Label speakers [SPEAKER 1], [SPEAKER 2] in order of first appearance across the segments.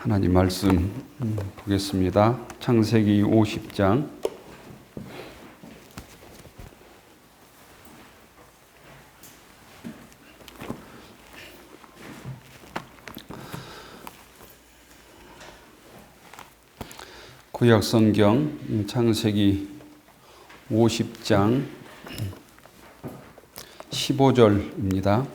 [SPEAKER 1] 하나님 말씀 보겠습니다. 창세기 50장 구약성경 창세기 50장 15절입니다.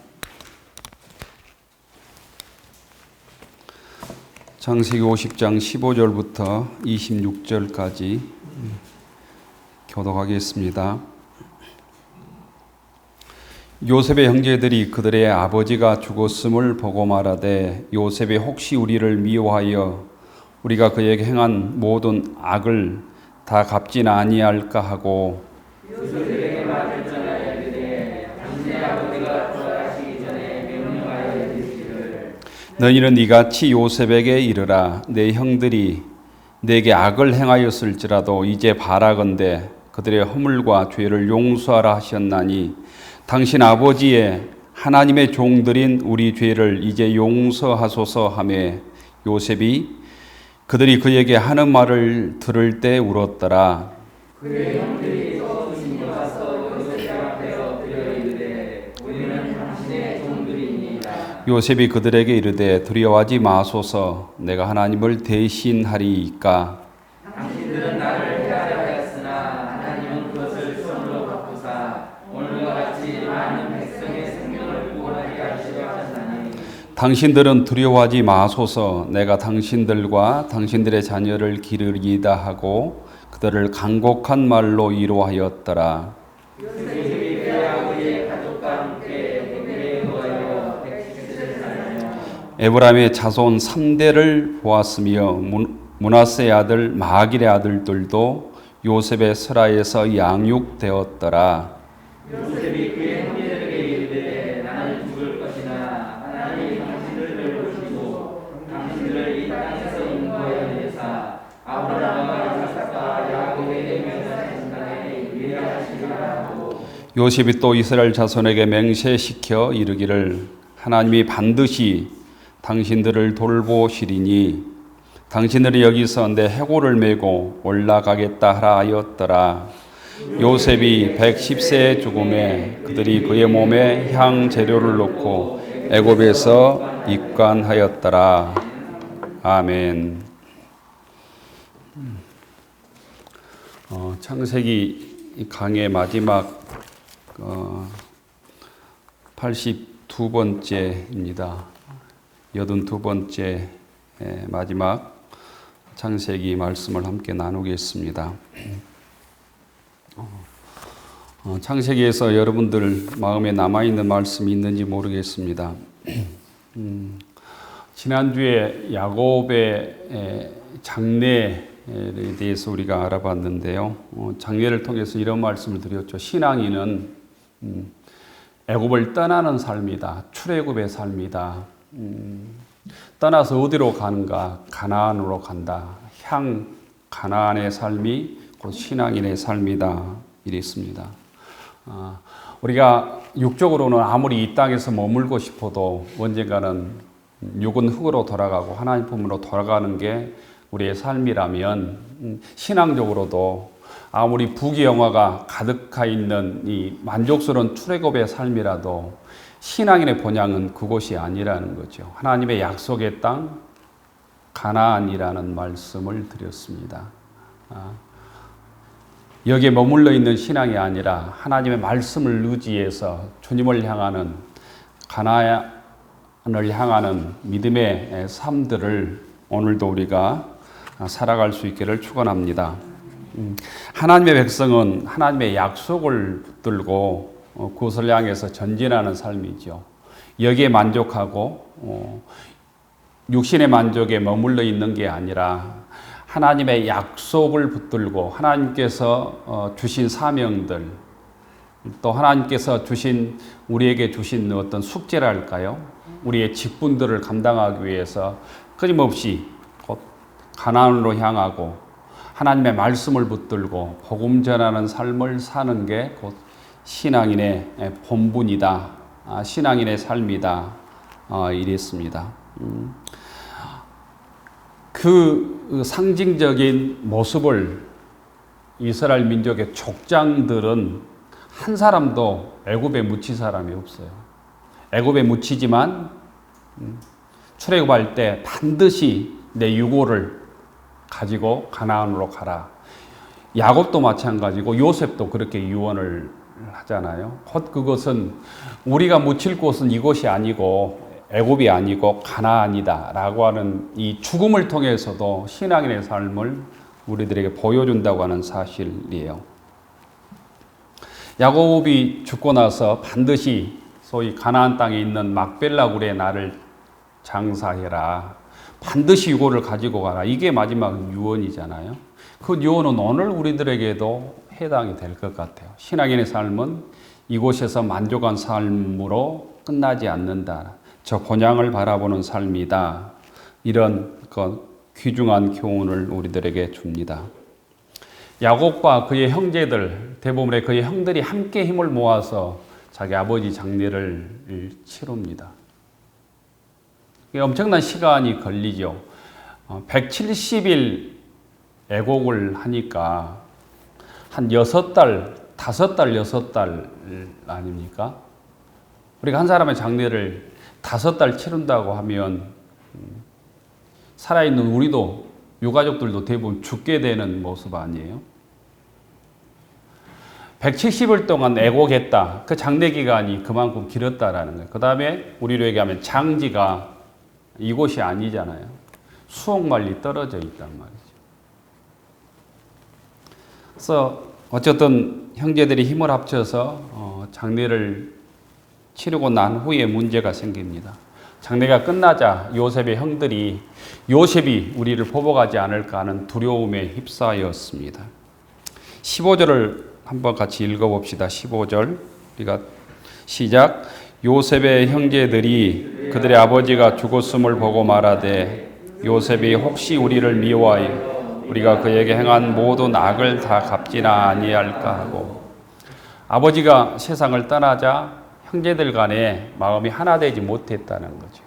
[SPEAKER 1] 창세기 50장 15절부터 26절까지 교독하겠습니다. 요셉의 형제들이 그들의 아버지가 죽었음을 보고 말하되 요셉이 혹시 우리를 미워하여 우리가 그에게 행한 모든 악을 다 갚진 아니할까 하고 요셉에게 말을 전하여 이르되 당신의 아버지가 돌아가시기 전에 명령하여 이르시기를 너희는 이같이 요셉에게 이르라 내 형들이 내게 악을 행하였을지라도 이제 바라건대 그들의 허물과 죄를 용서하라 하셨나니 당신 아버지의 하나님의 종들인 우리 죄를 이제 용서하소서 하매 요셉이 그들이 그에게 하는 말을 들을 때 울었더라. 그의 형들이 또 주님께 와서 요셉 앞에 엎드려 이르되 우리는 당신의 종들이니이다. 요셉이 그들에게 이르되 두려워하지 마소서 내가 하나님을 대신하리이까. 당신들은 나를 해하려 하였으나 하나님은 그것을 선으로 바꾸사 오늘과 같이 많은 백성의 생명을 구원하게 하시려 하셨나니 당신들은 두려워하지 마소서 내가 당신들과 당신들의 자녀를 기르리이다 하고 그들을 간곡한 말로 위로하였더라. 요셉이 그의 아버지의 가족과 함께 헤브론에 거하여 백십세를 살며 에브라임의 자손 3대를 보았으며 므낫세의 아들 마길의 아들들도 요셉의 스라에서 양육되었더라. 요셉이 그의 형제들에게 이르되 나는 죽을 것이나 하나님이 당신들을 돌보시고 당신들을 이 땅에서 인도하여 내사 아브라함과 이삭과 야곱에게 맹세하신 땅에 위하시리라 하고 요셉이 또 이스라엘 자손에게 맹세시켜 이르기를 하나님이 반드시 당신들을 돌보시리니 당신들이 여기서 내 해골을 메고 올라가겠다 하라 하였더라. 요셉이 110세의 죽음에 그들이 그의 몸에 향 재료를 놓고 애굽에서 입관하였더라. 아멘. 창세기 강의 마지막 82번째입니다. 82번째 마지막 창세기 말씀을 함께 나누겠습니다. 창세기에서 여러분들 마음에 남아있는 말씀이 있는지 모르겠습니다. 지난주에 야곱의 장례에 대해서 우리가 알아봤는데요. 장례를 통해서 이런 말씀을 드렸죠. 신앙인은 애굽을 떠나는 삶이다. 출애굽의 삶이다. 떠나서 어디로 가는가? 가나안으로 간다. 향 가나안의 삶이 곧 신앙인의 삶이다. 이랬습니다. 우리가 육적으로는 아무리 이 땅에서 머물고 싶어도 언젠가는 육은 흙으로 돌아가고 하나님 품으로 돌아가는 게 우리의 삶이라면 신앙적으로도 아무리 부귀영화가 가득하 있는 이 만족스러운 출애굽의 삶이라도 신앙인의 본향은 그곳이 아니라는 거죠. 하나님의 약속의 땅 가나안이라는 말씀을 드렸습니다. 여기에 머물러 있는 신앙이 아니라 하나님의 말씀을 의지해서 주님을 향하는 가나안을 향하는 믿음의 삶들을 오늘도 우리가 살아갈 수 있기를 축원합니다. 하나님의 백성은 하나님의 약속을 붙들고 그것을 향해서 전진하는 삶이죠. 여기에 만족하고 육신의 만족에 머물러 있는 게 아니라 하나님의 약속을 붙들고 하나님께서 주신 사명들 또 하나님께서 우리에게 주신 어떤 숙제랄까요? 우리의 직분들을 감당하기 위해서 끊임없이 곧 가나안으로 향하고 하나님의 말씀을 붙들고 복음 전하는 삶을 사는 게 곧 신앙인의 본분이다. 신앙인의 삶이다. 이랬습니다. 그 상징적인 모습을 이스라엘 민족의 족장들은 한 사람도 애굽에 묻힌 사람이 없어요. 애굽에 묻히지만 출애굽할 때 반드시 내 유고를 가지고 가나안으로 가라. 야곱도 마찬가지고 요셉도 그렇게 유언을 하잖아요. 곧 그것은 우리가 묻힐 곳은 이곳이 아니고 애굽이 아니고 가나안이다라고 하는 이 죽음을 통해서도 신앙인의 삶을 우리들에게 보여준다고 하는 사실이에요. 야곱이 죽고 나서 반드시 소위 가나안 땅에 있는 막벨라 굴에 나를 장사해라. 반드시 유고를 가지고 가라. 이게 마지막 유언이잖아요. 그 유언은 오늘 우리들에게도 해당이 될 것 같아요. 신앙인의 삶은 이곳에서 만족한 삶으로 끝나지 않는다. 저 곤양을 바라보는 삶이다. 이런 귀중한 교훈을 우리들에게 줍니다. 야곱과 그의 형제들, 대부분의 그의 형들이 함께 힘을 모아서 자기 아버지 장례를 치릅니다. 엄청난 시간이 걸리죠. 170일 애곡을 하니까 한 6달, 5달, 6달 아닙니까? 우리가 한 사람의 장례를 5달 치른다고 하면 살아있는 우리도 유가족들도 대부분 죽게 되는 모습 아니에요? 170일 동안 애곡했다. 그 장례 기간이 그만큼 길었다라는 거예요. 그 다음에 우리로 얘기하면 장지가 이곳이 아니잖아요. 수억 마일이 떨어져 있단 말이죠. 그래서 어쨌든 형제들이 힘을 합쳐서 장례를 치르고 난 후에 문제가 생깁니다. 장례가 끝나자 요셉의 형들이 요셉이 우리를 보복하지 않을까 하는 두려움에 휩싸였습니다. 15절을 한번 같이 읽어봅시다. 15절 우리가 시작. 요셉의 형제들이 그들의 아버지가 죽었음을 보고 말하되 요셉이 혹시 우리를 미워하여 우리가 그에게 행한 모든 악을 다 갚지나 아니할까 하고, 아버지가 세상을 떠나자 형제들 간에 마음이 하나 되지 못했다는 거죠.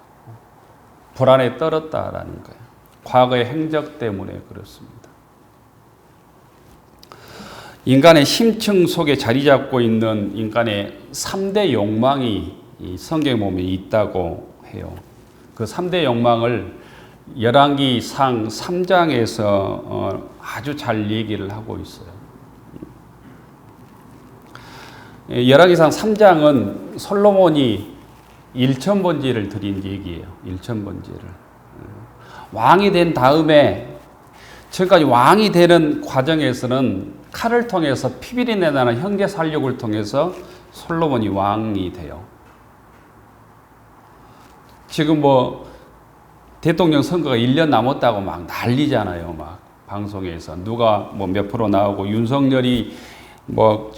[SPEAKER 1] 불안에 떨었다라는 거예요. 과거의 행적 때문에 그렇습니다. 인간의 심층 속에 자리 잡고 있는 인간의 3대 욕망이 이 성경에 보면 있다고 해요. 그 3대 욕망을 열왕기상 3장에서 아주 잘 얘기를 하고 있어요. 열왕기상 3장은 솔로몬이 일천번제를 드린 얘기예요. 일천번제를. 왕이 된 다음에 지금까지 왕이 되는 과정에서는 칼을 통해서 피비린내 나는 형제 살육을 통해서 솔로몬이 왕이 돼요. 지금 대통령 선거가 1년 남았다고 막 난리잖아요. 막 방송에서 누가 몇 프로 나오고 윤석열이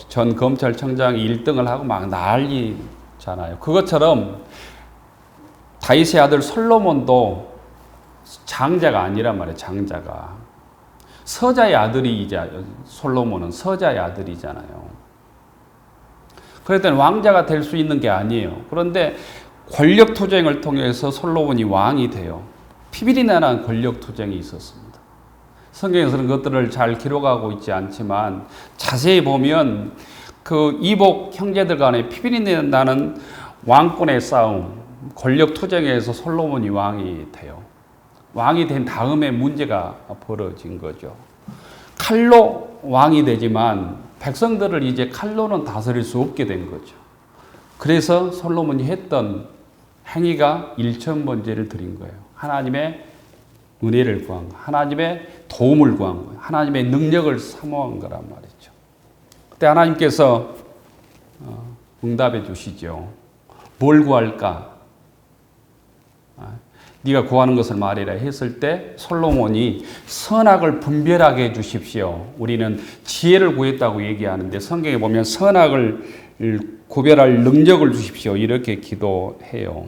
[SPEAKER 1] 전 검찰청장이 1등을 하고 막 난리잖아요. 그것처럼 다윗의 아들 솔로몬도 장자가 아니란 말이에요. 장자가. 서자의 아들이자 솔로몬은 서자의 아들이잖아요. 그럴 때는 왕자가 될 수 있는 게 아니에요. 그런데 권력 투쟁을 통해서 솔로몬이 왕이 돼요. 피비린내난 권력 투쟁이 있었습니다. 성경에서는 그것들을 잘 기록하고 있지 않지만 자세히 보면 그 이복 형제들 간의 피비린내나는 왕권의 싸움, 권력 투쟁에서 솔로몬이 왕이 돼요. 왕이 된 다음에 문제가 벌어진 거죠. 칼로 왕이 되지만 백성들을 이제 칼로는 다스릴 수 없게 된 거죠. 그래서 솔로몬이 했던 행위가 일천번제를 드린 거예요. 하나님의 은혜를 구한 거, 하나님의 도움을 구한 거예요. 하나님의 능력을 사모한 거란 말이죠. 그때 하나님께서 응답해 주시죠. 뭘 구할까? 네가 구하는 것을 말해라 했을 때 솔로몬이 선악을 분별하게 해주십시오. 우리는 지혜를 구했다고 얘기하는데 성경에 보면 선악을 구별할 능력을 주십시오. 이렇게 기도해요.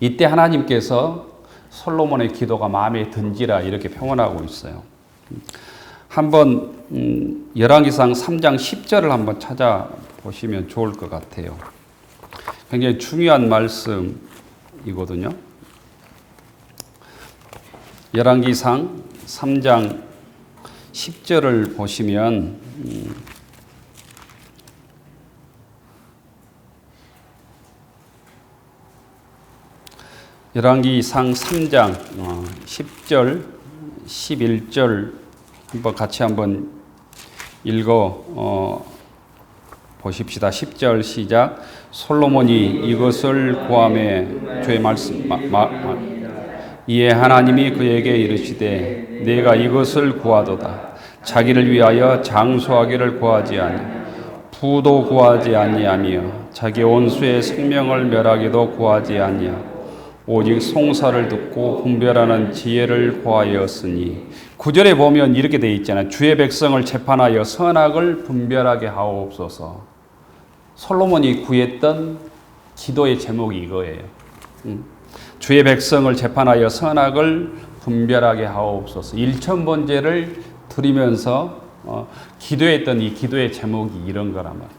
[SPEAKER 1] 이때 하나님께서 솔로몬의 기도가 마음에 든지라 이렇게 표현하고 있어요. 한번 열왕기상 3장 10절을 한번 찾아보시면 좋을 것 같아요. 굉장히 중요한 말씀이거든요. 열왕기상 3장 10절을 보시면 열왕기상 3장 10절, 11절 한번 같이 한번 읽어 보십시다. 10절 시작. 솔로몬이 이것을 구하매 주의 말씀 이에 하나님이 그에게 이르시되 내가 이것을 구하도다. 자기를 위하여 장수하기를 구하지 아니 부도 구하지 아니하며 자기 온수의 생명을 멸하기도 구하지 아니하고 오직 송사를 듣고 분별하는 지혜를 구하였으니 9절에 보면 이렇게 돼 있잖아요. 주의 백성을 재판하여 선악을 분별하게 하옵소서. 솔로몬이 구했던 기도의 제목이 이거예요. 주의 백성을 재판하여 선악을 분별하게 하옵소서. 1,000번제를 드리면서 기도했던 이 기도의 제목이 이런 거란 말이죠.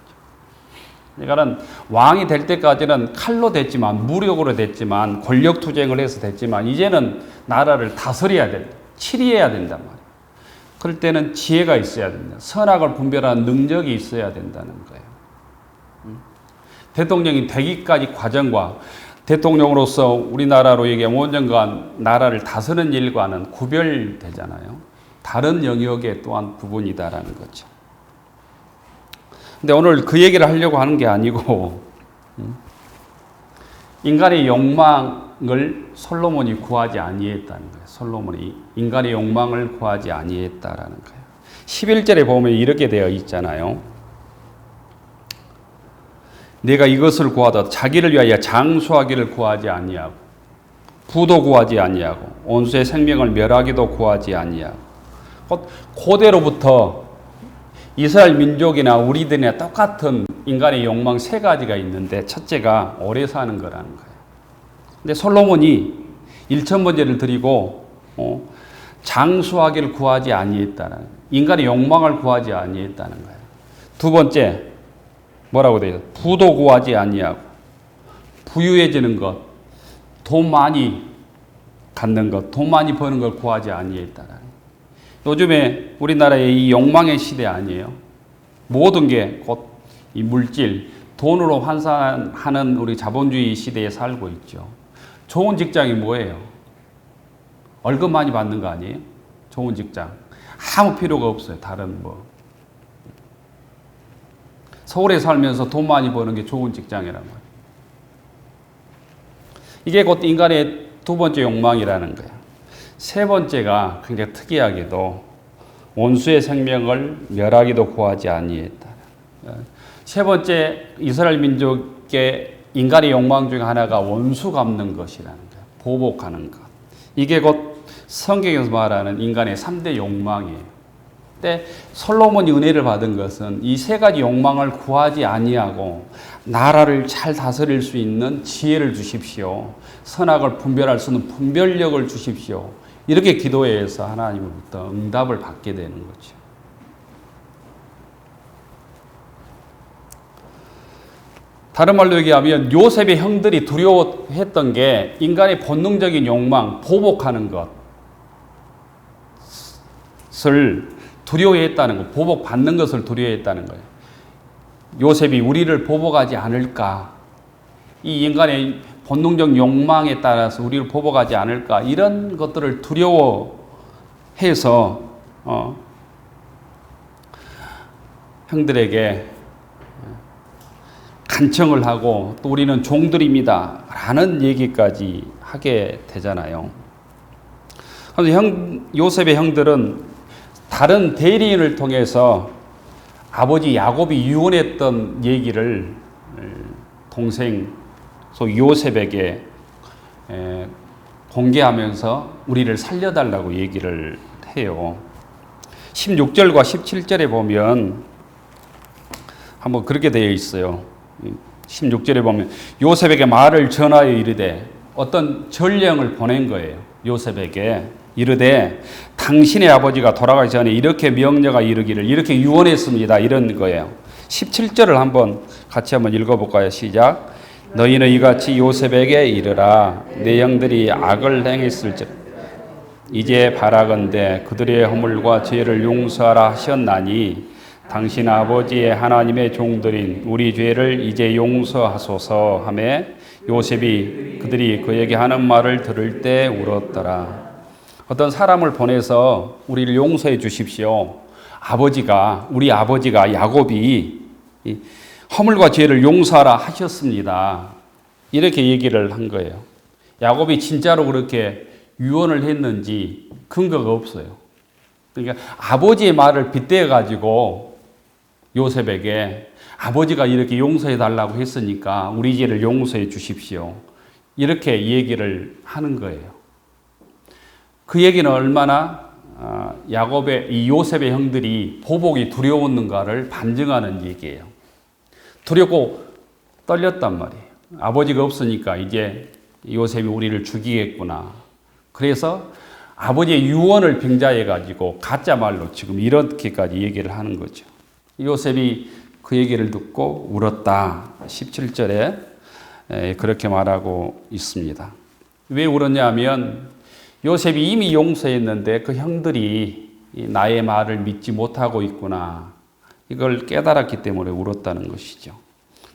[SPEAKER 1] 그러니까 왕이 될 때까지는 칼로 됐지만, 무력으로 됐지만, 권력투쟁을 해서 됐지만 이제는 나라를 다스려야 된다. 치리해야 된단 말이에요. 그럴 때는 지혜가 있어야 된다. 선악을 분별하는 능력이 있어야 된다는 거예요. 대통령이 되기까지 과정과 대통령으로서 우리나라로 얘기하면 5년간 나라를 다스리는 일과는 구별되잖아요. 다른 영역의 또한 부분이다라는 거죠. 근데 오늘 그 얘기를 하려고 하는 게 아니고 인간의 욕망을 솔로몬이 구하지 아니했다는 거예요. 솔로몬이 인간의 욕망을 구하지 아니했다라는 거예요. 11절에 보면 이렇게 되어 있잖아요. 내가 이것을 구하다 자기를 위하여 장수하기를 구하지 아니하고 부도 구하지 아니하고 온수의 생명을 멸하기도 구하지 아니하고 고대로부터 이스라엘 민족이나 우리들이나 똑같은 인간의 욕망 세 가지가 있는데 첫째가 오래 사는 거라는 거예요. 근데 솔로몬이 1,000번제를 드리고 장수하기를 구하지 아니했다는 거예요. 인간의 욕망을 구하지 아니했다는 거예요. 두 번째 뭐라고 되어 있어요? 부도 구하지 아니하고 부유해지는 것, 돈 많이 갖는 것, 돈 많이 버는 걸 구하지 아니했다는 거예요. 요즘에 우리나라의 이 욕망의 시대 아니에요. 모든 게 곧 이 물질, 돈으로 환산하는 우리 자본주의 시대에 살고 있죠. 좋은 직장이 뭐예요? 월급 많이 받는 거 아니에요? 좋은 직장. 아무 필요가 없어요. 다른 뭐. 서울에 살면서 돈 많이 버는 게 좋은 직장이란 말이에요. 이게 곧 인간의 두 번째 욕망이라는 거예요. 세 번째가 굉장히 특이하게도 온수의 생명을 멸하기도 구하지 아니했다. 세 번째 이스라엘 민족의 인간의 욕망 중 하나가 원수 갚는 것이라는 거예요. 보복하는 것. 이게 곧 성경에서 말하는 인간의 3대 욕망이에요. 근데 솔로몬이 은혜를 받은 것은 이 세 가지 욕망을 구하지 아니하고 나라를 잘 다스릴 수 있는 지혜를 주십시오. 선악을 분별할 수 있는 분별력을 주십시오. 이렇게 기도해서 하나님으로부터 응답을 받게 되는 거죠. 다른 말로 얘기하면 요셉의 형들이 두려워했던 게 인간의 본능적인 욕망, 보복하는 것을 두려워했다는 거, 보복받는 것을 두려워했다는 거예요. 요셉이 우리를 보복하지 않을까, 이 인간의 본능적 욕망에 따라서 우리를 보복하지 않을까, 이런 것들을 두려워해서 형들에게 간청을 하고 또 우리는 종들입니다 라는 얘기까지 하게 되잖아요. 그래서 요셉의 형들은 다른 대리인을 통해서 아버지 야곱이 유언했던 얘기를 동생 요셉에게 공개하면서 우리를 살려달라고 얘기를 해요. 16절과 17절에 보면 한번 그렇게 되어 있어요. 16절에 보면 요셉에게 말을 전하여 이르되, 어떤 전령을 보낸 거예요. 요셉에게 이르되 당신의 아버지가 돌아가기 전에 이렇게 명령하 이르기를 이렇게 유언했습니다. 이런 거예요. 17절을 같이 한번 읽어볼까요? 시작. 너희는 이같이 요셉에게 이르라. 내 형들이 악을 행했을즉 이제 바라건대 그들의 허물과 죄를 용서하라 하셨나니 당신 아버지의 하나님의 종들인 우리 죄를 이제 용서하소서 하며 요셉이 그들이 그에게 하는 말을 들을 때 울었더라. 어떤 사람을 보내서 우리를 용서해 주십시오. 우리 아버지가 야곱이 허물과 죄를 용서하라 하셨습니다. 이렇게 얘기를 한 거예요. 야곱이 진짜로 그렇게 유언을 했는지 근거가 없어요. 그러니까 아버지의 말을 빗대어 가지고 요셉에게 아버지가 이렇게 용서해 달라고 했으니까 우리 죄를 용서해 주십시오. 이렇게 얘기를 하는 거예요. 그 얘기는 얼마나 이 요셉의 형들이 보복이 두려웠는가를 반증하는 얘기예요. 두렵고 떨렸단 말이에요. 아버지가 없으니까 이제 요셉이 우리를 죽이겠구나. 그래서 아버지의 유언을 빙자해 가지고 가짜 말로 지금 이렇게까지 얘기를 하는 거죠. 요셉이 그 얘기를 듣고 울었다. 17절에 그렇게 말하고 있습니다. 왜 울었냐 하면 요셉이 이미 용서했는데 그 형들이 나의 말을 믿지 못하고 있구나. 이걸 깨달았기 때문에 울었다는 것이죠.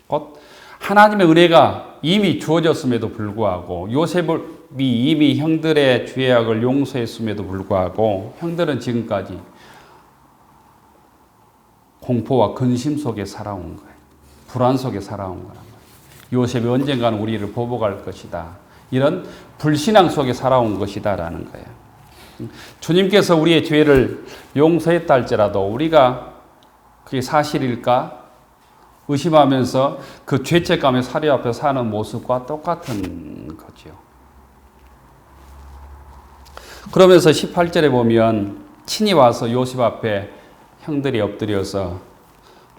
[SPEAKER 1] 곧 하나님의 은혜가 이미 주어졌음에도 불구하고 요셉이 이미 형들의 죄악을 용서했음에도 불구하고 형들은 지금까지 공포와 근심 속에 살아온 거예요. 불안 속에 살아온 거란 말이에요. 요셉이 언젠가는 우리를 보복할 것이다. 이런 불신앙 속에 살아온 것이다라는 거예요. 주님께서 우리의 죄를 용서했다 할지라도 우리가 그게 사실일까? 의심하면서 그 죄책감에 사로잡혀 사는 모습과 똑같은 거죠. 그러면서 18절에 보면 친히 와서 요셉 앞에 형들이 엎드려서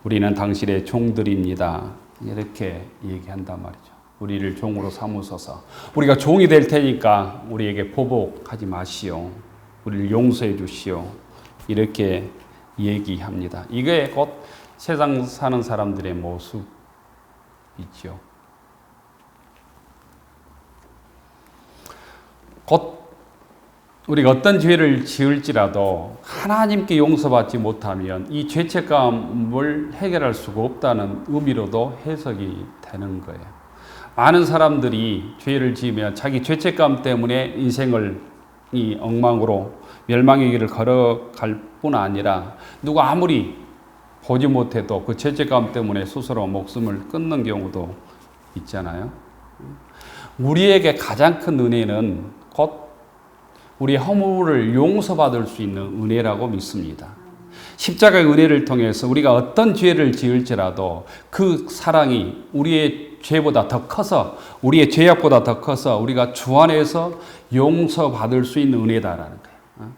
[SPEAKER 1] 우리는 당신의 종들입니다. 이렇게 얘기한단 말이죠. 우리를 종으로 삼으소서. 우리가 종이 될 테니까 우리에게 보복하지 마시오. 우리를 용서해 주시오. 이렇게 얘기합니다. 이게 곧 세상 사는 사람들의 모습이죠. 곧 우리가 어떤 죄를 지을지라도 하나님께 용서받지 못하면 이 죄책감을 해결할 수가 없다는 의미로도 해석이 되는 거예요. 많은 사람들이 죄를 지으면 자기 죄책감 때문에 인생을 이 엉망으로 멸망의 길을 걸어갈 뿐 아니라 누가 아무리 보지 못해도 그 죄책감 때문에 스스로 목숨을 끊는 경우도 있잖아요. 우리에게 가장 큰 은혜는 곧 우리의 허물을 용서받을 수 있는 은혜라고 믿습니다. 십자가의 은혜를 통해서 우리가 어떤 죄를 지을지라도 그 사랑이 우리의 죄보다 더 커서 우리의 죄악보다 더 커서 우리가 주 안에서 용서받을 수 있는 은혜다라는 거예요.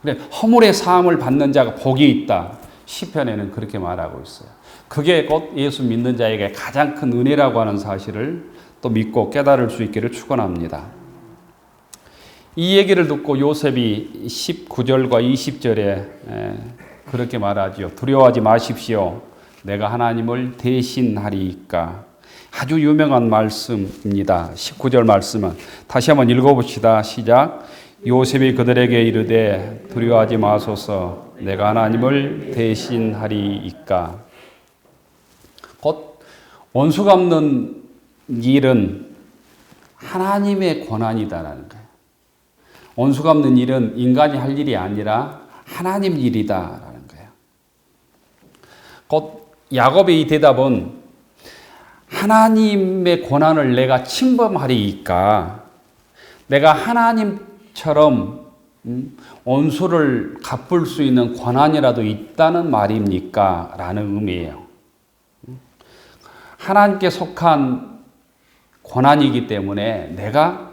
[SPEAKER 1] 그래, 허물의 사함을 받는 자가 복이 있다. 시편에는 그렇게 말하고 있어요. 그게 곧 예수 믿는 자에게 가장 큰 은혜라고 하는 사실을 또 믿고 깨달을 수 있기를 축원합니다. 이 얘기를 듣고 요셉이 19절과 20절에 그렇게 말하죠. 두려워하지 마십시오. 내가 하나님을 대신하리이까. 아주 유명한 말씀입니다. 19절 말씀은 다시 한번 읽어봅시다. 시작. 요셉이 그들에게 이르되 두려워하지 마소서. 내가 하나님을 대신하리이까. 곧 원수 갚는 일은 하나님의 권한이다라는 거예요. 원수 갚는 일은 인간이 할 일이 아니라 하나님 일이다라는 거예요. 곧 야곱의 이 대답은 하나님의 권한을 내가 침범하리이까. 내가 하나님처럼 원수를 갚을 수 있는 권한이라도 있다는 말입니까? 라는 의미예요. 하나님께 속한 권한이기 때문에 내가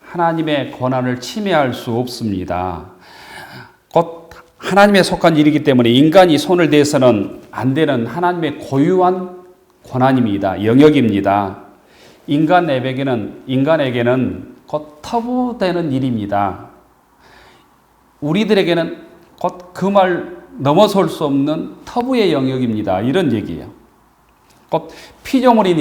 [SPEAKER 1] 하나님의 권한을 침해할 수 없습니다. 곧 하나님에 속한 일이기 때문에 인간이 손을 대서는 안 되는 하나님의 고유한 권한입니다. 영역입니다. 인간에게는 곧 터부되는 일입니다. 우리들에게는 곧 그 말 넘어설 수 없는 터부의 영역입니다. 이런 얘기예요. 곧 피조물인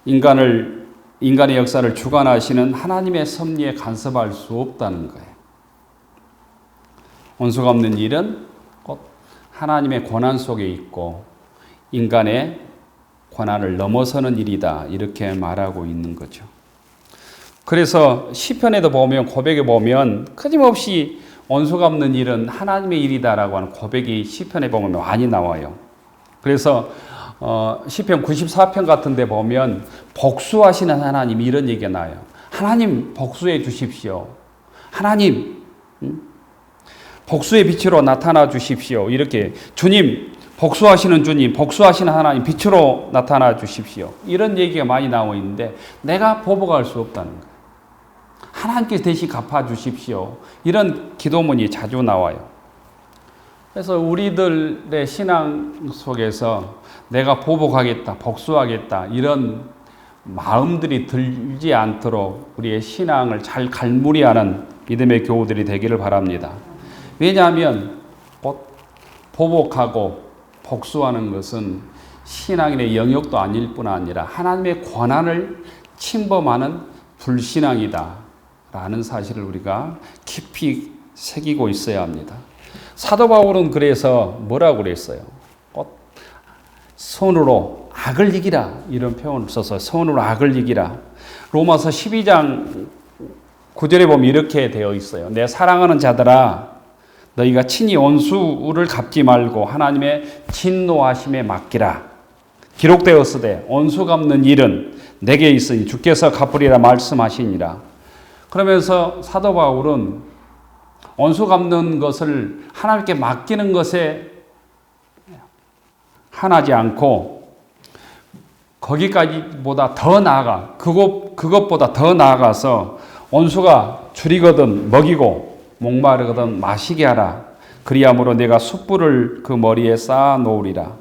[SPEAKER 1] 인간을 인간의 역사를 주관하시는 하나님의 섭리에 간섭할 수 없다는 거예요. 원수가 없는 일은 곧 하나님의 권한 속에 있고 인간의 권한을 넘어서는 일이다. 이렇게 말하고 있는 거죠. 그래서 시편에도 보면 고백에 보면 끊임없이 원수가 없는 일은 하나님의 일이다라고 하는 고백이 시편에 보면 많이 나와요. 그래서 시편 94편 같은 데 보면 복수하시는 하나님 이런 얘기가 나와요. 하나님 복수해 주십시오. 하나님 복수의 빛으로 나타나 주십시오. 이렇게 주님 복수하시는 주님, 복수하시는 하나님 빛으로 나타나 주십시오. 이런 얘기가 많이 나오고 있는데 내가 보복할 수 없다는 거예요. 하나님께서 대신 갚아 주십시오. 이런 기도문이 자주 나와요. 그래서 우리들의 신앙 속에서 내가 보복하겠다, 복수하겠다 이런 마음들이 들지 않도록 우리의 신앙을 잘 갈무리하는 믿음의 교우들이 되기를 바랍니다. 왜냐하면 보복하고 복수하는 것은 신앙인의 영역도 아닐 뿐 아니라 하나님의 권한을 침범하는 불신앙이다 라는 사실을 우리가 깊이 새기고 있어야 합니다. 사도 바울은 그래서 뭐라고 그랬어요? 선으로 악을 이기라 이런 표현을 써서 선으로 악을 이기라. 로마서 12장 9절에 보면 이렇게 되어 있어요. 내 사랑하는 자들아 너희가 친히 원수를 갚지 말고 하나님의 진노하심에 맡기라. 기록되었으되 원수 갚는 일은 내게 있으니 주께서 갚으리라 말씀하시니라. 그러면서 사도 바울은 원수 갚는 것을 하나님께 맡기는 것에 한하지 않고 거기까지보다 더 나아가 그것보다 더 나아가서 원수가 줄이거든 먹이고 목마르거든 마시게 하라. 그리함으로 내가 숯불을 그 머리에 쌓아 놓으리라.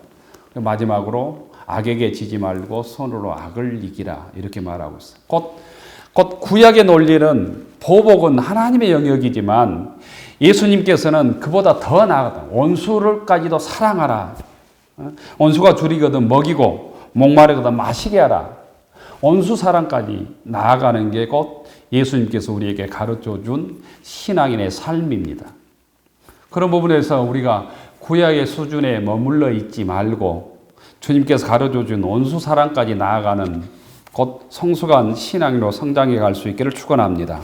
[SPEAKER 1] 마지막으로 악에게 지지 말고 손으로 악을 이기라. 이렇게 말하고 있어요. 곧 구약의 논리는 보복은 하나님의 영역이지만 예수님께서는 그보다 더 나아가다. 원수를까지도 사랑하라. 원수가 줄이거든 먹이고 목마르거든 마시게 하라. 원수 사랑까지 나아가는 게 곧 예수님께서 우리에게 가르쳐 준 신앙인의 삶입니다. 그런 부분에서 우리가 구약의 수준에 머물러 있지 말고 주님께서 가르쳐 준 원수 사랑까지 나아가는 곧 성숙한 신앙인으로 성장해 갈 수 있기를 축원합니다.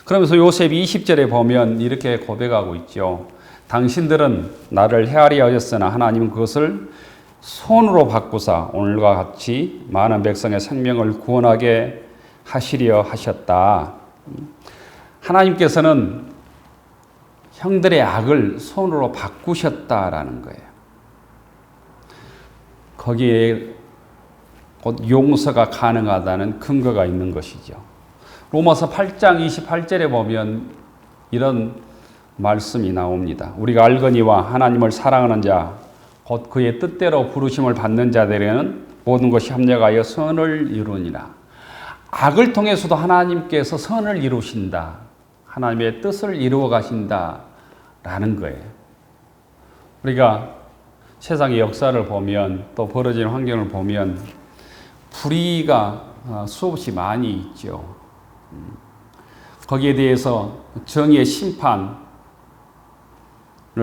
[SPEAKER 1] 그러면서 요셉이 20절에 보면 이렇게 고백하고 있죠. 당신들은 나를 헤아리려 하였으나 하나님은 그것을 손으로 바꾸사 오늘과 같이 많은 백성의 생명을 구원하게 하시려 하셨다. 하나님께서는 형들의 악을 손으로 바꾸셨다라는 거예요. 거기에 곧 용서가 가능하다는 근거가 있는 것이죠. 로마서 8장 28절에 보면 이런 말씀이 나옵니다. 우리가 알거니와 하나님을 사랑하는 자, 곧 그의 뜻대로 부르심을 받는 자들에게는 모든 것이 합력하여 선을 이루니라. 악을 통해서도 하나님께서 선을 이루신다. 하나님의 뜻을 이루어 가신다라는 거예요. 우리가 세상의 역사를 보면 또 벌어지는 환경을 보면 불의가 수없이 많이 있죠. 거기에 대해서 정의의 심판을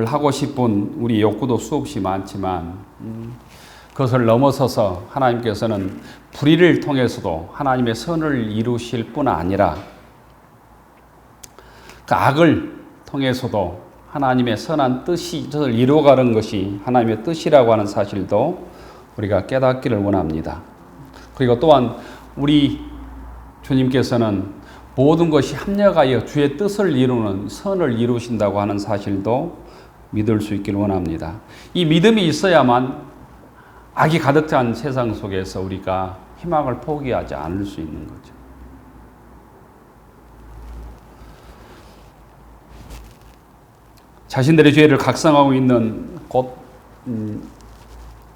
[SPEAKER 1] 하고 싶은 우리 욕구도 수없이 많지만 그것을 넘어서서 하나님께서는 불의를 통해서도 하나님의 선을 이루실 뿐 아니라 그 악을 통해서도 하나님의 선한 뜻을 이루어가는 것이 하나님의 뜻이라고 하는 사실도 우리가 깨닫기를 원합니다. 그리고 또한 우리 주님께서는 모든 것이 합력하여 주의 뜻을 이루는 선을 이루신다고 하는 사실도 믿을 수 있기를 원합니다. 이 믿음이 있어야만 악이 가득 찬 세상 속에서 우리가 희망을 포기하지 않을 수 있는 거죠. 자신들의 죄를 각성하고 있는 곧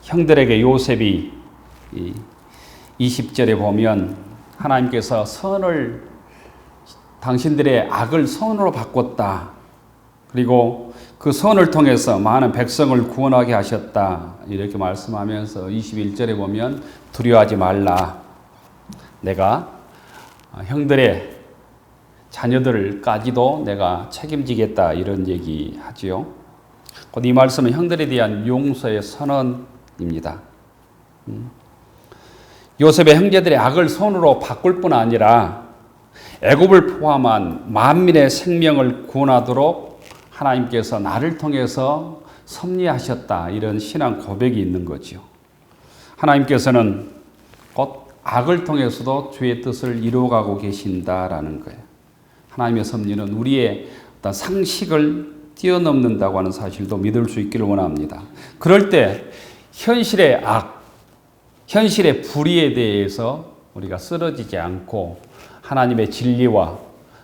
[SPEAKER 1] 형들에게 요셉이 20절에 보면 하나님께서 당신들의 악을 선으로 바꿨다. 그리고 그 선을 통해서 많은 백성을 구원하게 하셨다. 이렇게 말씀하면서 21절에 보면 두려워하지 말라. 내가 형들의 자녀들까지도 내가 책임지겠다 이런 얘기하지요. 곧 이 말씀은 형들에 대한 용서의 선언입니다. 요셉의 형제들의 악을 손으로 바꿀 뿐 아니라 애굽을 포함한 만민의 생명을 구원하도록 하나님께서 나를 통해서 섭리하셨다 이런 신앙 고백이 있는 거죠. 하나님께서는 곧 악을 통해서도 주의 뜻을 이루어가고 계신다라는 거예요. 하나님의 섭리는 우리의 어떤 상식을 뛰어넘는다고 하는 사실도 믿을 수 있기를 원합니다. 그럴 때 현실의 악, 현실의 불의에 대해서 우리가 쓰러지지 않고 하나님의 진리와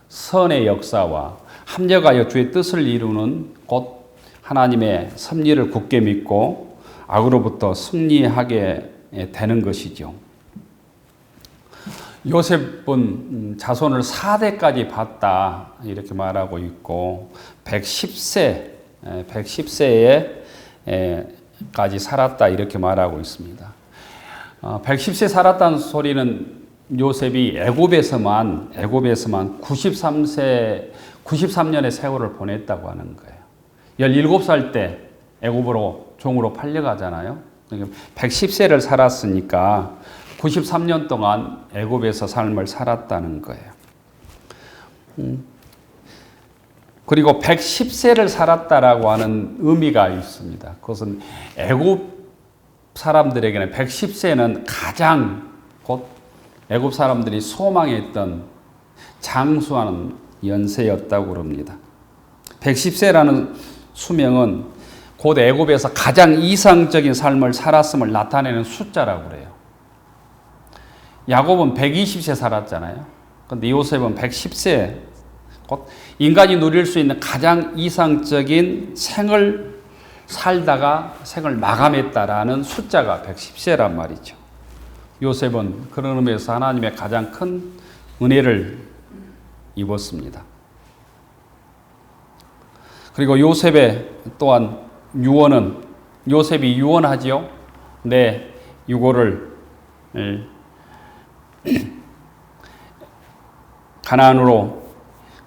[SPEAKER 1] 선의 역사와 합력하여 주의 뜻을 이루는 곧 하나님의 섭리를 굳게 믿고 악으로부터 승리하게 되는 것이죠. 요셉은 자손을 4대까지 봤다 이렇게 말하고 있고 110세까지 살았다 이렇게 말하고 있습니다. 110세 살았다는 소리는 요셉이 애굽에서만 93년의 세월을 보냈다고 하는 거예요. 17살 때 애굽으로 종으로 팔려가잖아요. 110세를 살았으니까 93년 동안 애굽에서 삶을 살았다는 거예요. 그리고 110세를 살았다라고 하는 의미가 있습니다. 그것은 애굽 사람들에게는 110세는 가장 곧 애굽 사람들이 소망했던 장수하는 연세였다고 그럽니다. 110세라는 수명은 곧 애굽에서 가장 이상적인 삶을 살았음을 나타내는 숫자라고 그래요. 야곱은 120세 살았잖아요. 그런데 요셉은 110세, 곧 인간이 누릴 수 있는 가장 이상적인 생을 살다가 생을 마감했다라는 숫자가 110세란 말이죠. 요셉은 그런 의미에서 하나님의 가장 큰 은혜를 입었습니다. 그리고 요셉의 또한 유언은 요셉이 유언하지요. 내 유고를 가나안으로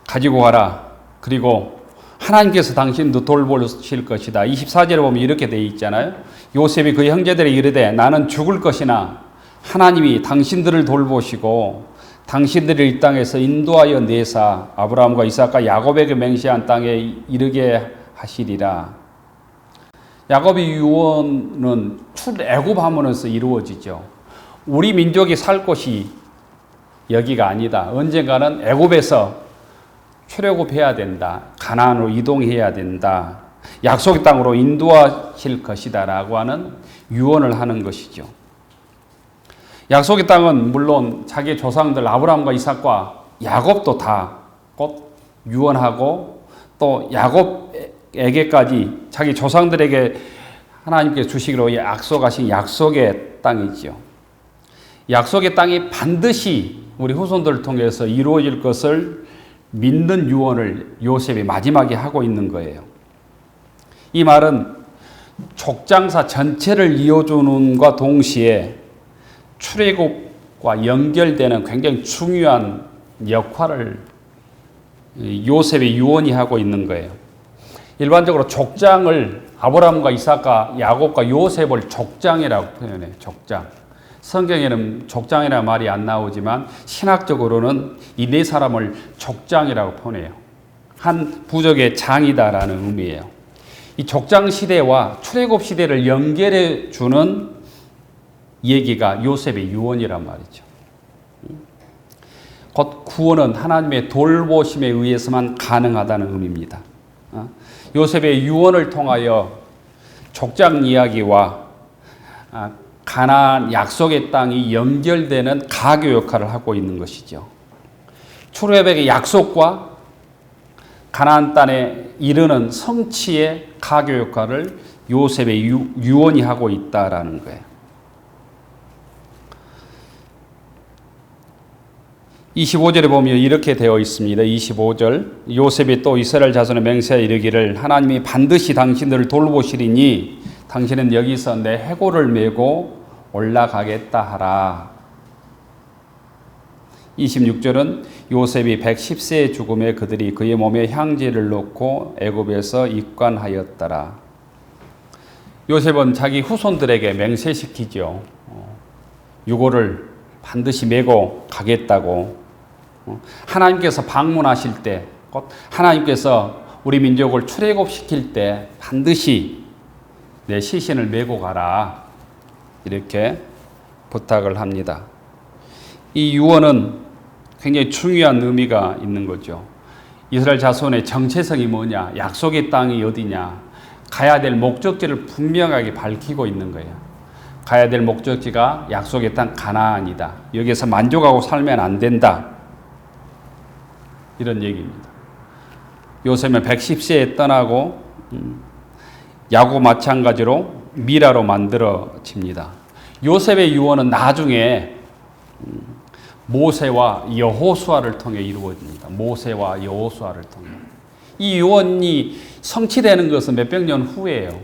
[SPEAKER 1] 가지고 가라. 그리고 하나님께서 당신도 돌보실 것이다. 24절에 보면 이렇게 되어 있잖아요. 요셉이 그 형제들에게 이르되 나는 죽을 것이나 하나님이 당신들을 돌보시고 당신들을 이 땅에서 인도하여 내사 아브라함과 이삭과 야곱에게 맹세한 땅에 이르게 하시리라. 야곱의 유언은 출애굽하면서 이루어지죠. 우리 민족이 살 곳이 여기가 아니다. 언젠가는 애굽에서 출애굽해야 된다. 가나안으로 이동해야 된다. 약속의 땅으로 인도하실 것이다라고 하는 유언을 하는 것이죠. 약속의 땅은 물론 자기 조상들 아브라함과 이삭과 야곱도 다 곧 유언하고 또 야곱에게까지 자기 조상들에게 하나님께 주시기로 약속하신 약속의 땅이지요. 약속의 땅이 반드시 우리 후손들을 통해서 이루어질 것을 믿는 유언을 요셉이 마지막에 하고 있는 거예요. 이 말은 족장사 전체를 이어주는과 동시에 출애굽과 연결되는 굉장히 중요한 역할을 요셉의 유언이 하고 있는 거예요. 일반적으로 족장을 아브라함과 이삭과 야곱과 요셉을 족장이라고 표현해요. 족장. 성경에는 족장이라는 말이 안 나오지만 신학적으로는 이 네 사람을 족장이라고 표현해요. 한 부족의 장이다라는 의미예요. 이 족장 시대와 출애굽 시대를 연결해 주는 얘기가 요셉의 유언이란 말이죠. 곧 구원은 하나님의 돌보심에 의해서만 가능하다는 의미입니다. 요셉의 유언을 통하여 족장 이야기와 가나안 약속의 땅이 연결되는 가교 역할을 하고 있는 것이죠. 출애굽의 약속과 가나안 땅에 이르는 성취의 가교 역할을 요셉의 유언이 하고 있다라는 거예요. 25절에 보면 이렇게 되어 있습니다. 25절 요셉이 또 이스라엘 자손의 맹세에 이르기를 하나님이 반드시 당신들을 돌보시리니 당신은 여기서 내 해골을 메고 올라가겠다 하라. 26절은 요셉이 110세의 죽음에 그들이 그의 몸에 향지를 넣고 애굽에서 입관하였더라. 요셉은 자기 후손들에게 맹세시키죠. 유고를 반드시 메고 가겠다고. 하나님께서 방문하실 때, 곧 하나님께서 우리 민족을 출애굽시킬 때 반드시 내 시신을 메고 가라. 이렇게 부탁을 합니다. 이 유언은 굉장히 중요한 의미가 있는 거죠. 이스라엘 자손의 정체성이 뭐냐, 약속의 땅이 어디냐, 가야 될 목적지를 분명하게 밝히고 있는 거예요. 가야 될 목적지가 약속의 땅 가나안이다. 여기서 만족하고 살면 안 된다. 이런 얘기입니다. 요셉은 110세에 떠나고 야곱 마찬가지로 미라로 만들어집니다. 요셉의 유언은 나중에 모세와 여호수아를 통해 이루어집니다. 모세와 여호수아를 통해. 이 유언이 성취되는 것은 몇백 년 후예요.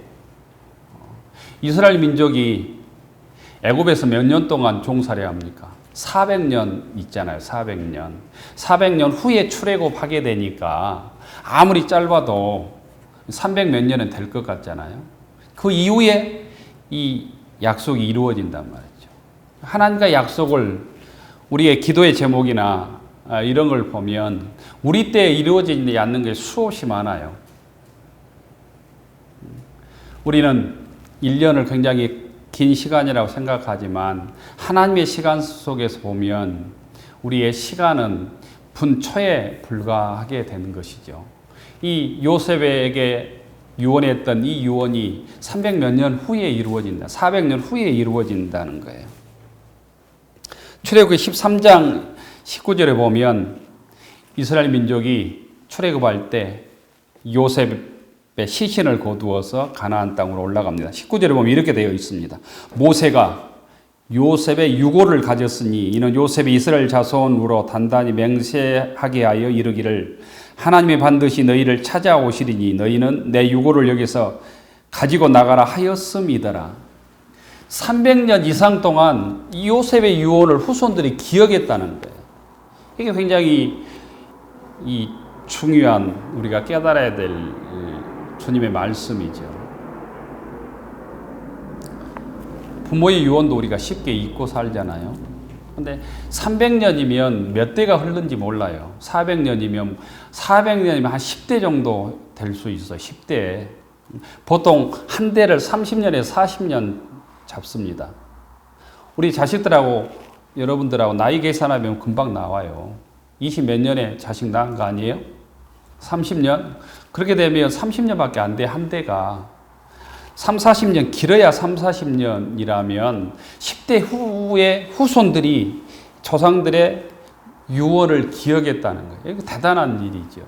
[SPEAKER 1] 이스라엘 민족이 애굽에서 몇 년 동안 종살이 합니까? 400년 있잖아요. 400년. 400년 후에 출애굽하게 되니까 아무리 짧아도 300 몇 년은 될 것 같잖아요. 그 이후에 이 약속이 이루어진단 말이죠. 하나님과 약속을 우리의 기도의 제목이나 이런 걸 보면 우리 때에 이루어지지 않는 게 수없이 많아요. 우리는 1년을 굉장히 긴 시간이라고 생각하지만 하나님의 시간 속에서 보면 우리의 시간은 분초에 불과하게 되는 것이죠. 이 요셉에게 유언했던 이 유언이 300 몇 년 후에 이루어진다. 400년 후에 이루어진다는 거예요. 출애굽기 13장 19절에 보면 이스라엘 민족이 출애굽할 때 요셉의 시신을 거두어서 가나안 땅으로 올라갑니다. 19절에 보면 이렇게 되어 있습니다. 모세가 요셉의 유고를 가졌으니 이는 요셉이 이스라엘 자손으로 단단히 맹세하게 하여 이르기를 하나님이 반드시 너희를 찾아오시리니 너희는 내 유고를 여기서 가지고 나가라 하였음이더라. 300년 이상 동안 이 요셉의 유언을 후손들이 기억했다는 거예요. 이게 굉장히 중요한 우리가 깨달아야 될 주님의 말씀이죠. 부모의 유언도 우리가 쉽게 잊고 살잖아요. 근데 300년이면 몇 대가 흐른지 몰라요. 400년이면 한 10대 정도 될 수 있어요. 10대. 보통 한 대를 30년에서 40년 잡습니다. 우리 자식들하고 여러분들하고 나이 계산하면 금방 나와요. 20 몇 년에 자식 낳은 거 아니에요? 30년? 그렇게 되면 30년밖에 안 돼, 한 대가. 3, 40년, 길어야 3, 40년이라면 10대 후에 후손들이 조상들의 유언을 기억했다는 거예요. 이거 대단한 일이죠.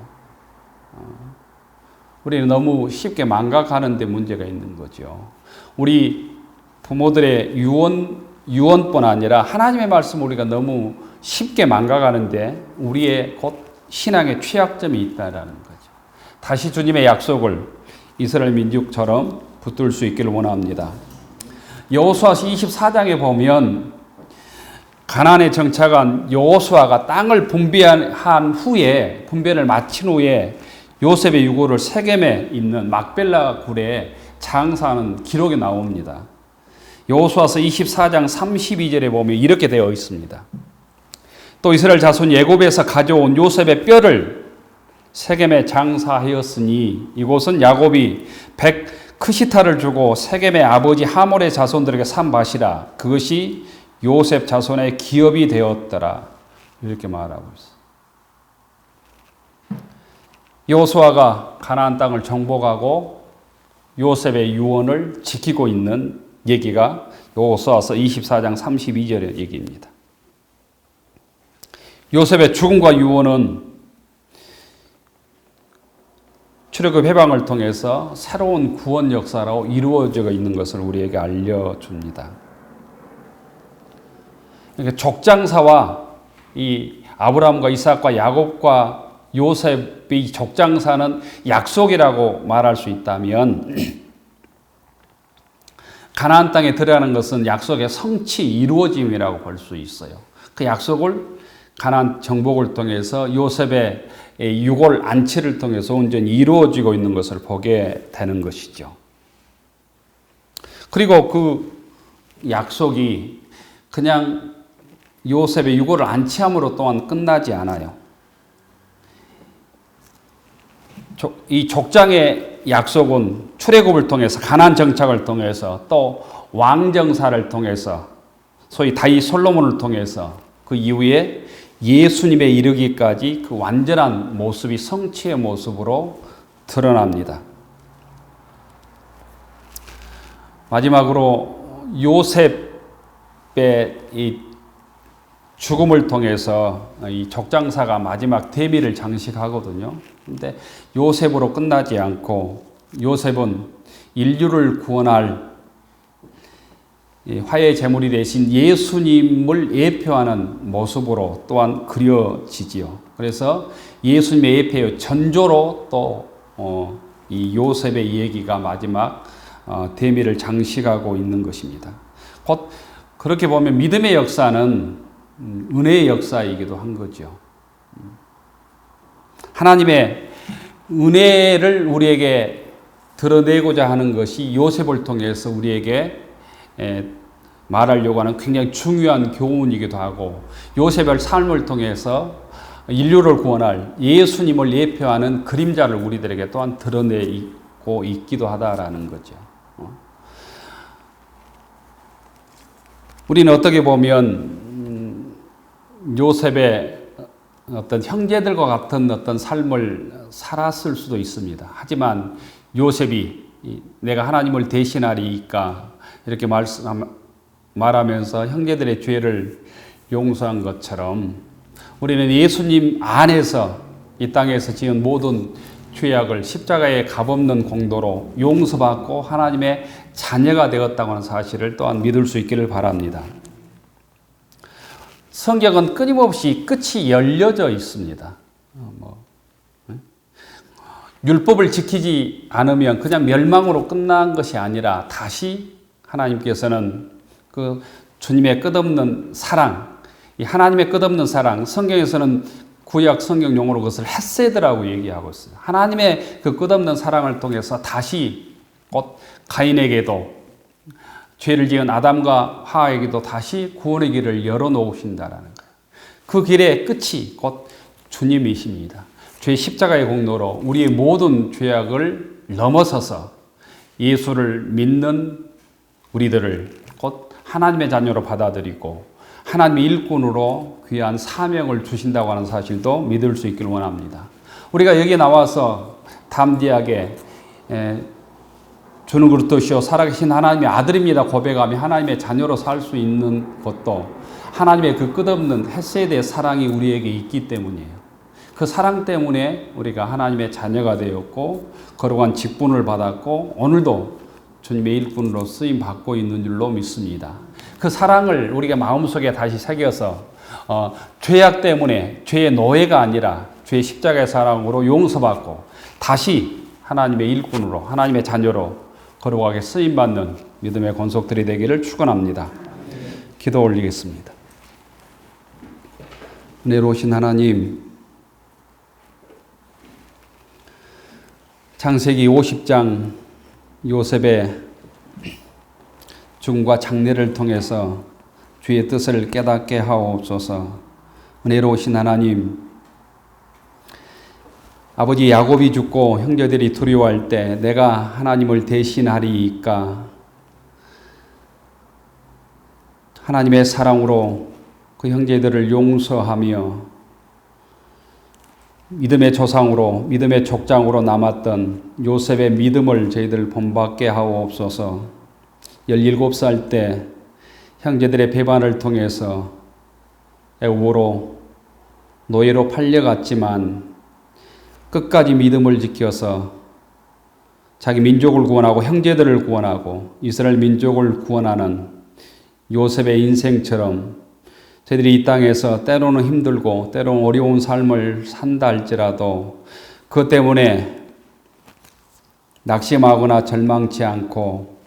[SPEAKER 1] 우리는 너무 쉽게 망각하는 데 문제가 있는 거죠. 우리 부모들의 유언뿐 아니라 하나님의 말씀 우리가 너무 쉽게 망각하는데 우리의 곧 신앙의 취약점이 있다라는 거죠. 다시 주님의 약속을 이스라엘 민족처럼 붙들 수 있기를 원합니다. 여호수아서 24장에 보면 가나안에 정착한 여호수아가 땅을 분배한 후에 분배를 마친 후에 요셉의 유고를 세겜에 있는 막벨라 굴에 장사하는 기록이 나옵니다. 여호수아서 24장 32절에 보면 이렇게 되어 있습니다. 또 이스라엘 자손이 애굽에서 가져온 요셉의 뼈를 세겜에 장사하였으니 이곳은 야곱이 크시타를 주고 세겜의 아버지 하몰의 자손들에게 산 밭이라 그것이 요셉 자손의 기업이 되었더라. 이렇게 말하고 있어요. 여호수아가 가나안 땅을 정복하고 요셉의 유언을 지키고 있는 얘기가 여호수아서 24장 32절의 얘기입니다. 요셉의 죽음과 유언은 출애굽 해방을 통해서 새로운 구원 역사로 이루어져 있는 것을 우리에게 알려줍니다. 그러니까 족장사와 이 아브라함과 이삭과 야곱과 요셉의 족장사는 약속이라고 말할 수 있다면 가나안 땅에 들어가는 것은 약속의 성취 이루어짐이라고 볼 수 있어요. 그 약속을 가나안 정복을 통해서 요셉의 유골 안치를 통해서 온전히 이루어지고 있는 것을 보게 되는 것이죠. 그리고 그 약속이 그냥 요셉의 유골을 안치함으로 또한 끝나지 않아요. 이 족장의 약속은 출애굽을 통해서 가나안 정착을 통해서 또 왕정사를 통해서 소위 다윗 솔로몬을 통해서 그 이후에 예수님에 이르기까지 그 완전한 모습이 성취의 모습으로 드러납니다. 마지막으로 요셉의 이 죽음을 통해서 이 족장사가 마지막 대미를 장식하거든요. 근데 요셉으로 끝나지 않고 요셉은 인류를 구원할 화해 제물이 되신 예수님을 예표하는 모습으로 또한 그려지지요. 그래서 예수님의 예표의 전조로 또 이 요셉의 얘기가 마지막 대미를 장식하고 있는 것입니다. 곧 그렇게 보면 믿음의 역사는 은혜의 역사이기도 한 거죠. 하나님의 은혜를 우리에게 드러내고자 하는 것이 요셉을 통해서 우리에게 말하려고 하는 굉장히 중요한 교훈이기도 하고, 요셉의 삶을 통해서 인류를 구원할 예수님을 예표하는 그림자를 우리들에게 또한 드러내고 있기도 하다라는 거죠. 우리는 어떻게 보면 요셉의 어떤 형제들과 같은 어떤 삶을 살았을 수도 있습니다. 하지만 요셉이 내가 하나님을 대신하리이까 이렇게 말하면서 형제들의 죄를 용서한 것처럼 우리는 예수님 안에서 이 땅에서 지은 모든 죄악을 십자가의 값없는 공로로 용서받고 하나님의 자녀가 되었다고 하는 사실을 또한 믿을 수 있기를 바랍니다. 성경은 끊임없이 끝이 열려져 있습니다. 율법을 지키지 않으면 그냥 멸망으로 끝난 것이 아니라 다시 하나님께서는 그 주님의 끝없는 사랑, 이 하나님의 끝없는 사랑, 성경에서는 구약 성경 용어로 그것을 헤세드라고 얘기하고 있어요. 하나님의 그 끝없는 사랑을 통해서 다시 곧 가인에게도 죄를 지은 아담과 하와에게도 다시 구원의 길을 열어놓으신다라는 거예요. 그 길의 끝이 곧 주님이십니다. 죄 십자가의 공로로 우리의 모든 죄악을 넘어서서 예수를 믿는 우리들을 곧 하나님의 자녀로 받아들이고 하나님의 일꾼으로 귀한 사명을 주신다고 하는 사실도 믿을 수 있기를 원합니다. 우리가 여기 나와서 담대하게 주는 그리스도시요 살아계신 하나님의 아들입니다 고백하며 하나님의 자녀로 살 수 있는 것도 하나님의 그 끝없는 헤세드의 사랑이 우리에게 있기 때문이에요. 그 사랑 때문에 우리가 하나님의 자녀가 되었고 거룩한 직분을 받았고 오늘도 주님의 일꾼으로 쓰임 받고 있는 줄로 믿습니다. 그 사랑을 우리가 마음속에 다시 새겨서 죄악 때문에 죄의 노예가 아니라 죄의 십자가의 사랑으로 용서받고 다시 하나님의 일꾼으로 하나님의 자녀로 거룩하게 쓰임받는 믿음의 권속들이 되기를 축원합니다. 기도 올리겠습니다. 은혜로우신 하나님, 창세기 50장 요셉의 죽음과 장례를 통해서 주의 뜻을 깨닫게 하옵소서. 은혜로우신 하나님, 아버지 야곱이 죽고 형제들이 두려워할 때 내가 하나님을 대신하리이까 하나님의 사랑으로 그 형제들을 용서하며 믿음의 조상으로 믿음의 족장으로 남았던 요셉의 믿음을 저희들 본받게 하옵소서. 17살 때 형제들의 배반을 통해서 애굽으로 노예로 팔려갔지만 끝까지 믿음을 지켜서 자기 민족을 구원하고 형제들을 구원하고 이스라엘 민족을 구원하는 요셉의 인생처럼 저희들이 이 땅에서 때로는 힘들고 때로는 어려운 삶을 산다 할지라도 그것 때문에 낙심하거나 절망치 않고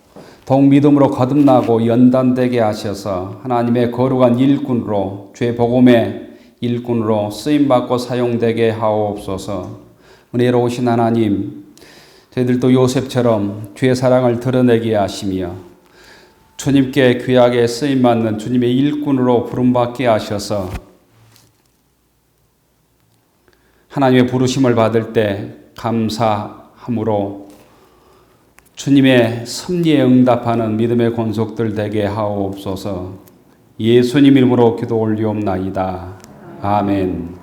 [SPEAKER 1] 더욱 믿음으로 거듭나고 연단되게 하셔서 하나님의 거룩한 일꾼으로 주의 복음의 일꾼으로 쓰임받고 사용되게 하옵소서. 은혜로우신 하나님, 저희들도 요셉처럼 주의 사랑을 드러내게 하시며 주님께 귀하게 쓰임받는 주님의 일꾼으로 부름받게 하셔서 하나님의 부르심을 받을 때 감사함으로 주님의 섭리에 응답하는 믿음의 권속들 되게 하옵소서. 예수님 이름으로 기도 올리옵나이다. 아멘.